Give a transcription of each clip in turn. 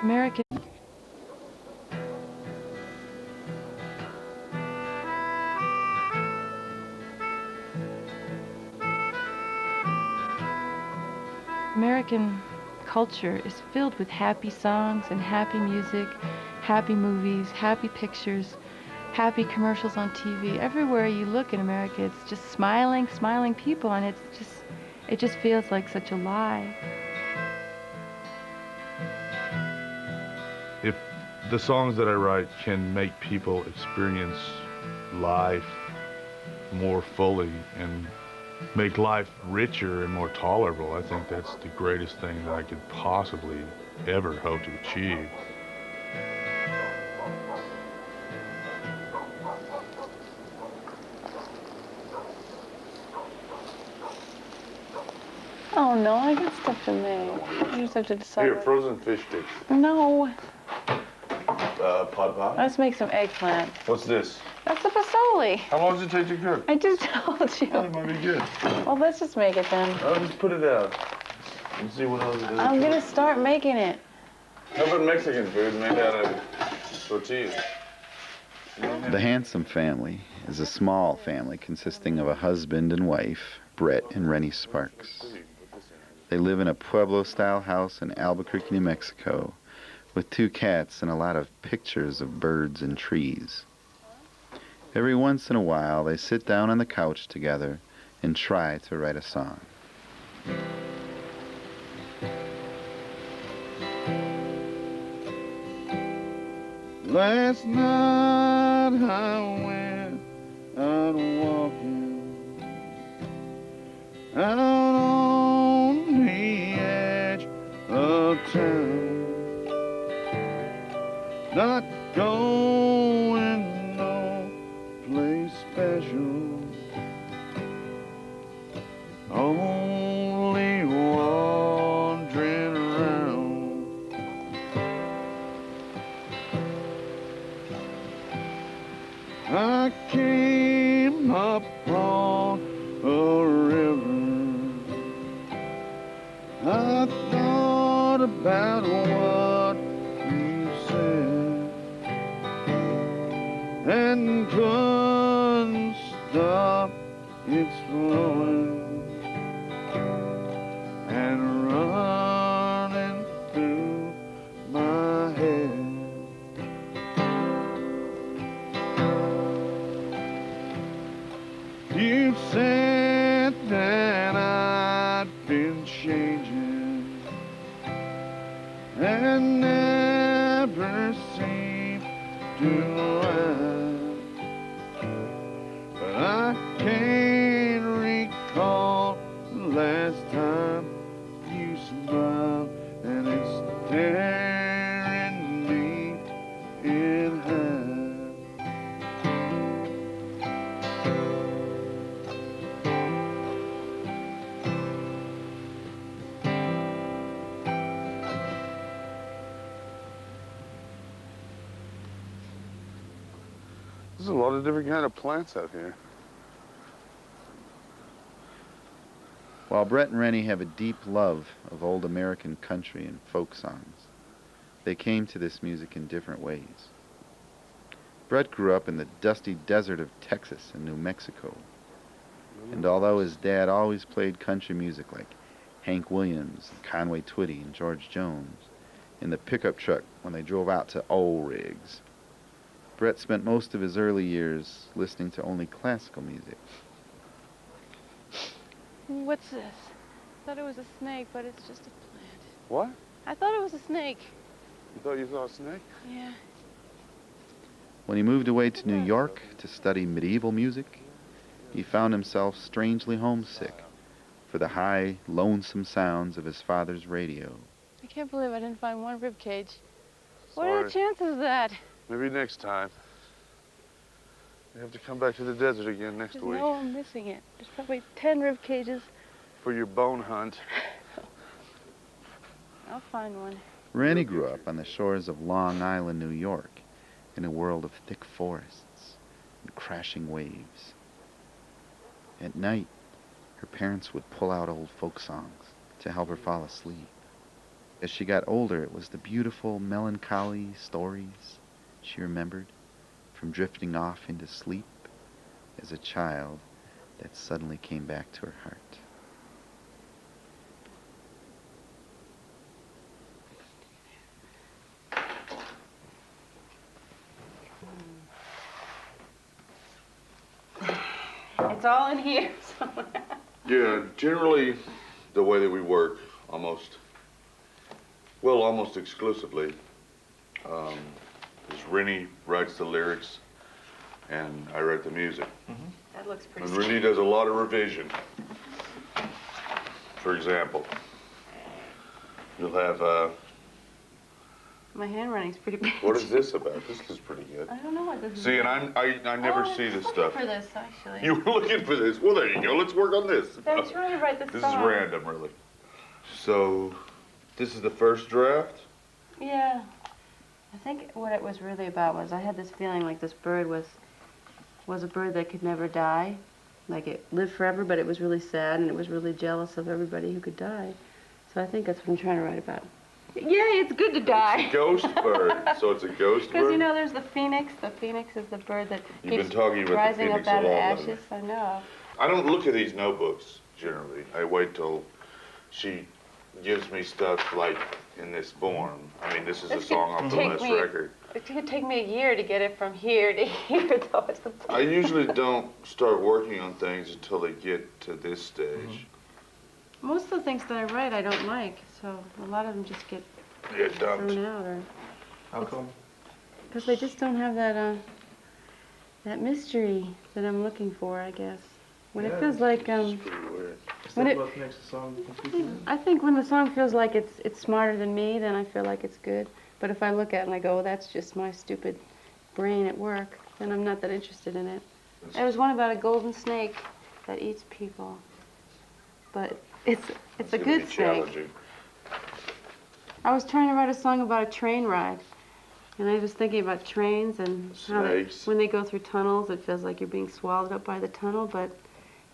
American American culture is filled with happy songs and happy music, happy movies, happy pictures, happy commercials on TV. Everywhere you look in America, it's just smiling, smiling people, and it just feels like such a lie. If the songs that I write can make people experience life more fully and make life richer and more tolerable, I think that's the greatest thing that I could possibly ever hope to achieve. Oh no, I got stuff to make. I just have to decide. Here, frozen fish sticks. No. Pot pie? Let's make some eggplant. What's this? That's the fasoli. How long does it take to cook? I just told you. Oh, it might be good. Well, let's just make it then. I'll just put it out and see what else it is. I'm gonna start making it. How about Mexican food made out of tortillas? The Handsome family is a small family consisting of a husband and wife, Brett and Rennie Sparks. They live in a Pueblo-style house in Albuquerque, New Mexico, with 2 cats and a lot of pictures of birds and trees. Every once in a while, they sit down on the couch together and try to write a song. Last night I went out walking out on the edge of town, not going no place special, only wandering around. I came upon a river. I thought about what you said and couldn't stop its flowing and running through my head. You said that I'd been changing and never seemed to laugh, but I can't recall the last time you smiled, and it's tearing me in half. There's a lot of different kind of plants out here. While Brett and Rennie have a deep love of old American country and folk songs, they came to this music in different ways. Brett grew up in the dusty desert of Texas and New Mexico, and although his dad always played country music like Hank Williams, Conway Twitty, and George Jones in the pickup truck when they drove out to old rigs, Brett spent most of his early years listening to only classical music. What's this? I thought it was a snake, but it's just a plant. What? I thought it was a snake. You thought you saw a snake? Yeah. When he moved away to New York to study medieval music, he found himself strangely homesick for the high, lonesome sounds of his father's radio. I can't believe I didn't find one rib cage. What Sorry. are the chances of that? Maybe next time. You have to come back to the desert again next week. No, I'm missing it. There's probably 10 rib cages. For your bone hunt. I'll find one. Rennie grew up on the shores of Long Island, New York, in a world of thick forests and crashing waves. At night, her parents would pull out old folk songs to help her fall asleep. As she got older, it was the beautiful, melancholy stories she remembered from drifting off into sleep as a child that suddenly came back to her heart. It's all in here somewhere. Yeah, generally, the way that we work, almost exclusively, is Rennie writes the lyrics, and I write the music. That looks pretty And Rennie does a lot of revision. For example, you'll have, My handwriting's pretty bad. what is this about? This is pretty good. I don't know what this is. See, and I never see this stuff. For this, actually. You were looking for this. Well, there you go. Let's work on this. I'm trying to write this This song. is random, really. So, this is the first draft? Yeah. I think what it was really about was I had this feeling like this bird was a bird that could never die. Like it lived forever, but it was really sad and it was really jealous of everybody who could die. So I think that's what I'm trying to write about. Yay, it's good to die. It's a ghost bird. So it's a ghost bird? Because, you know, there's the phoenix. The phoenix is the bird that You've keeps been talking about the rising phoenix up out a of lot ashes. lately. I know. I don't look at these notebooks, generally. I wait till she gives me stuff like in this form. I mean, this is a This song could off the take last me- record. It could take me a year to get it from here to here, though. It's the I usually don't start working on things until they get to this stage. Most of the things that I write I don't like, so a lot of them just get Yeah, dumped. thrown out, or How come? because they just don't have that mystery that I'm looking for, I guess. When it Yeah, feels like It's pretty weird. Is When that it- what makes the song completely? I think when the song feels like it's smarter than me, then I feel like it's good. But if I look at it and I go, oh, that's just my stupid brain at work, then I'm not that interested in it. There was one about a golden snake that eats people, but it's a gonna good be snake. challenging. I was trying to write a song about a train ride, and I was thinking about trains and how Snakes. when they go through tunnels, it feels like you're being swallowed up by the tunnel, but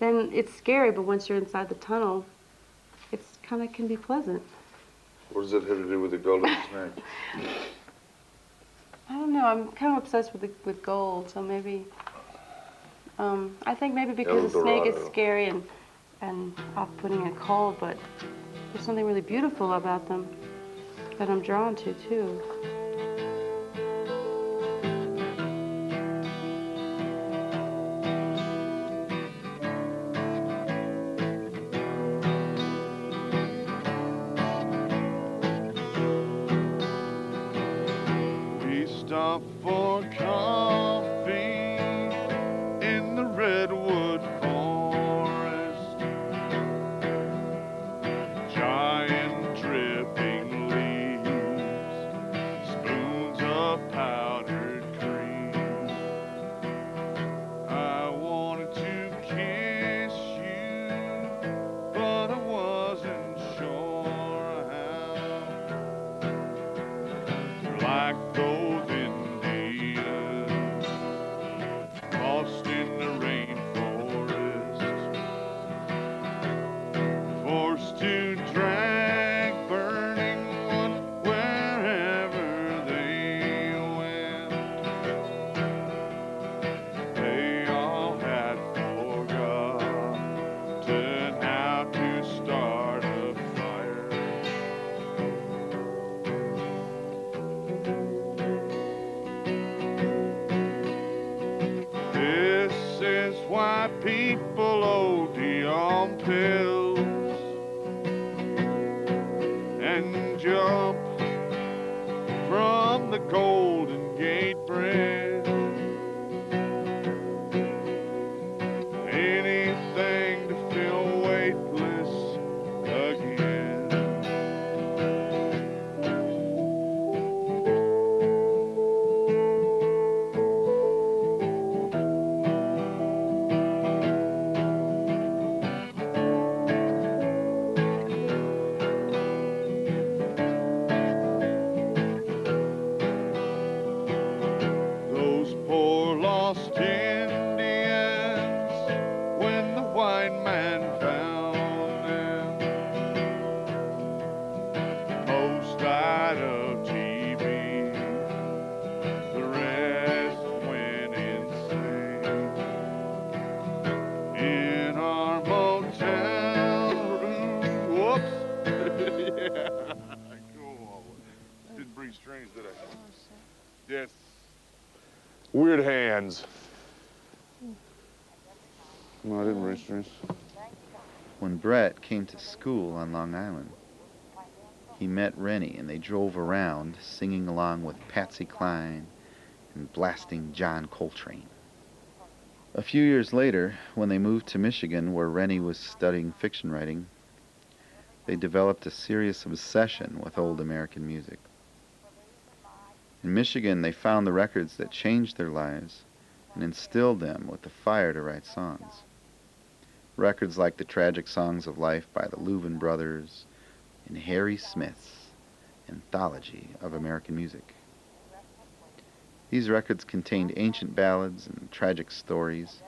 then it's scary, but once you're inside the tunnel, it's kind of can be pleasant. What does that have to do with the golden snake? I don't know, I'm kind of obsessed with gold, so maybe, I think maybe because a snake is Eldorado. scary and off-putting and cold, but there's something really beautiful about them that I'm drawn to, too. We stopped for coffee in the redwood forest. Giant dripping leaves, spoons of powdered cream. I wanted to kiss you, but I wasn't sure how. Like those Indians lost in the rainforest, forced to drag burning wood wherever they went. They all had forgotten how to start a fire. This is why people OD on pills and jump from the Golden Gate Bridge. Anything to feel weightless again. strings, did I? Yes. Weird hands. No, I didn't read strings. When Brett came to school on Long Island, he met Rennie and they drove around singing along with Patsy Cline and blasting John Coltrane. A few years later, when they moved to Michigan where Rennie was studying fiction writing, they developed a serious obsession with old American music. In Michigan, they found the records that changed their lives and instilled them with the fire to write songs. Records like the tragic songs of life by the Louvin Brothers and Harry Smith's Anthology of American Music. These records contained ancient ballads and tragic stories,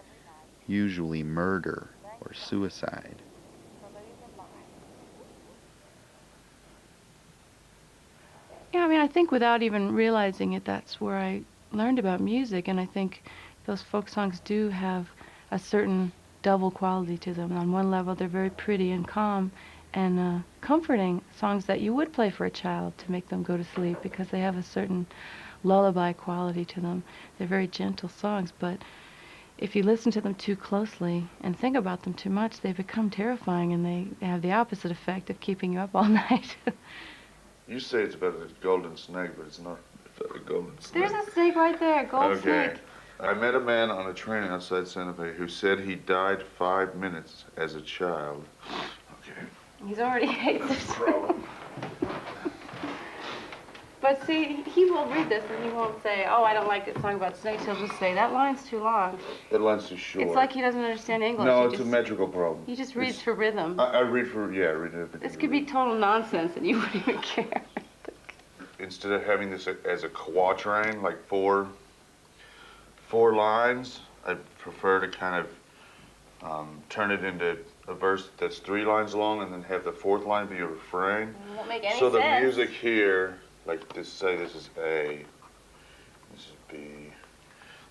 usually murder or suicide. Yeah, I mean, I think without even realizing it, that's where I learned about music, and I think those folk songs do have a certain double quality to them. On one level, they're very pretty and calm and comforting, songs that you would play for a child to make them go to sleep because they have a certain lullaby quality to them. They're very gentle songs, but if you listen to them too closely and think about them too much, they become terrifying, and they have the opposite effect of keeping you up all night. You say it's about a golden snake, but it's not about a golden snake. There's a snake right there, gold snake. I met a man on a train outside Santa Fe who said he died 5 minutes as a child. Okay. He's already hates it. But see, he will read this and he won't say, oh, I don't like that song about snakes. He'll just say, that line's too long. That line's too short. It's like he doesn't understand English. No, it's a metrical problem. He just reads for rhythm. I read for, yeah, I read it. This could be total nonsense and you wouldn't even care. Instead of having this as a quatrain, like four lines, I prefer to kind of turn it into a verse that's 3 lines long and then have the 4th line be a refrain. It won't make any so sense. The music here, like this, say this is A, this is B,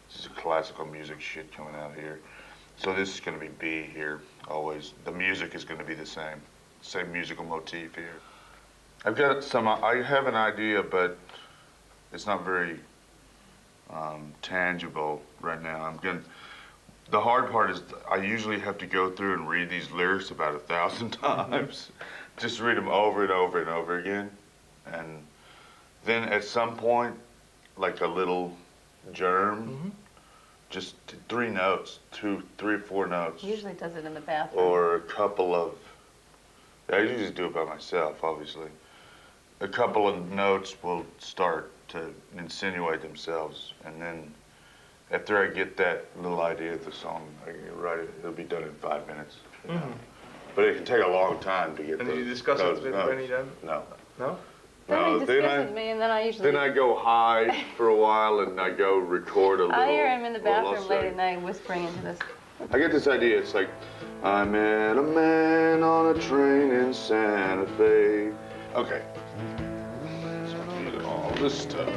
this is classical music shit coming out here. So this is going to be B here, always. The music is going to be the same musical motif here. I have an idea, but it's not very tangible right now. The hard part is I usually have to go through and read these lyrics about 1,000 times. Just read them over and over and over again. And then at some point, like a little germ, just 3 notes, 2, 3, 4 notes. Usually does it in the bathroom. Or a couple of, I usually just do it by myself, obviously. A couple of notes will start to insinuate themselves, and then after I get that little idea of the song, I can write it. It'll be done in 5 minutes. You know? But it can take a long time to get. And you discuss it with Rennie then? No. No? Then he discusses me, and then I usually... Then I go hide for a while, and I go record a little. I hear him in the bathroom late at night whispering into this. I get this idea. It's like, I met a man on a train in Santa Fe. Okay. So all this stuff.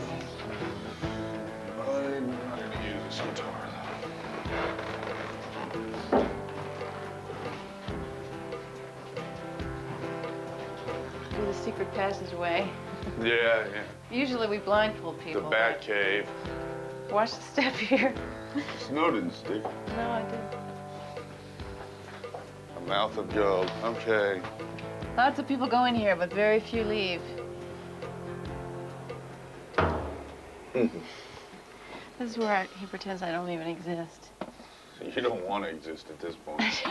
I'm not going to use this guitar, though. Do the secret passageway. Yeah. Usually we blindfold people. The bat cave. Watch the step here. Snow didn't stick. No, I didn't. A mouth of gold. Okay. Lots of people go in here, but very few leave. This is where he pretends I don't even exist. You don't want to exist at this point.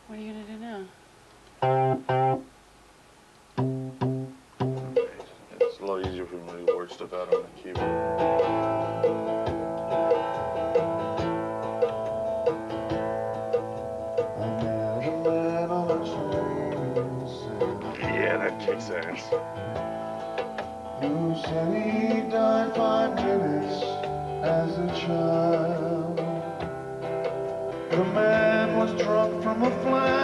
What are you gonna do now? It's a lot easier for me to word stuff out on the keyboard. Yeah, that kicks ass. You said he died 5 minutes as a child. The man was drunk from a flat.